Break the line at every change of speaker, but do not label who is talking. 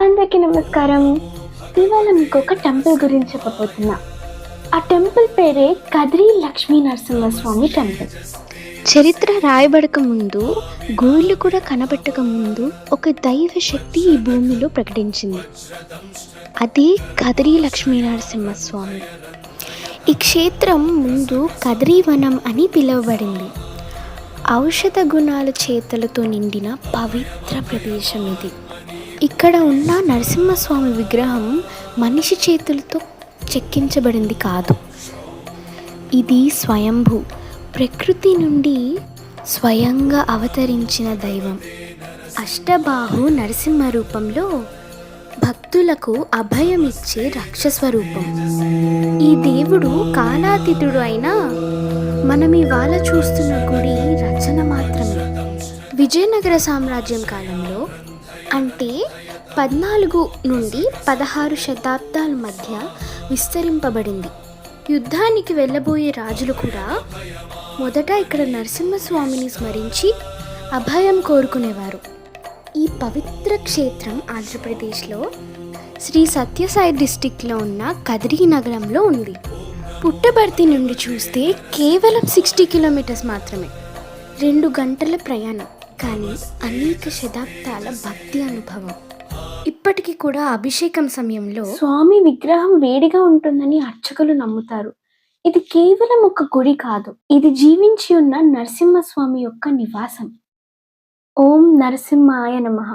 అందరికీ నమస్కారం. ఇవాళ మీకు ఒక టెంపుల్ గురించి చెప్పబోతున్నా. ఆ టెంపుల్ పేరే కదిరి లక్ష్మీ నరసింహస్వామి టెంపుల్. చరిత్ర రాయబడక ముందు, గుళ్ళు కూడా కనబెట్టక ముందు ఒక దైవ శక్తి ఈ భూమిలో ప్రకటించింది. అది కదిరి లక్ష్మీ నరసింహస్వామి. ఈ క్షేత్రం ముందు కదిరి వనం అని పిలువబడింది. ఔషధ గుణాల చేతలతో నిండిన పవిత్ర ప్రదేశం ఇది. ఇక్కడ ఉన్న నరసింహస్వామి విగ్రహం మనిషి చేతులతో చెక్కించబడింది కాదు. ఇది స్వయంభూ, ప్రకృతి నుండి స్వయంగా అవతరించిన దైవం. అష్టబాహు నరసింహ రూపంలో భక్తులకు అభయమిచ్చే రక్షస్వరూపం. ఈ దేవుడు కాలాతీతుడు అయినా మనం ఇవాళ చూస్తున్న గుడి రచన మాత్రమే. విజయనగర సామ్రాజ్యం కాలంలో, అంటే 14 నుండి 16 శతాబ్దాల మధ్య విస్తరింపబడింది. యుద్ధానికి వెళ్ళబోయే రాజులు కూడా మొదట ఇక్కడ నరసింహస్వామిని స్మరించి అభయం కోరుకునేవారు. ఈ పవిత్ర క్షేత్రం ఆంధ్రప్రదేశ్లో శ్రీ సత్యసాయి డిస్టిక్లో ఉన్న కదిరి నగరంలో ఉంది. పుట్టబర్తి నుండి చూస్తే కేవలం 60 కిలోమీటర్స్ మాత్రమే. 2 గంటల ప్రయాణం, కానీ అనేక శతాబ్దాల భక్తి అనుభవం. ఇప్పటికీ కూడా అభిషేకం సమయంలో స్వామి విగ్రహం వేడిగా ఉంటుందని అర్చకులు నమ్ముతారు. ఇది కేవలం ఒక గుడి కాదు, ఇది జీవించి ఉన్న నరసింహస్వామి యొక్క నివాసం. ఓం నరసింహాయ నమః.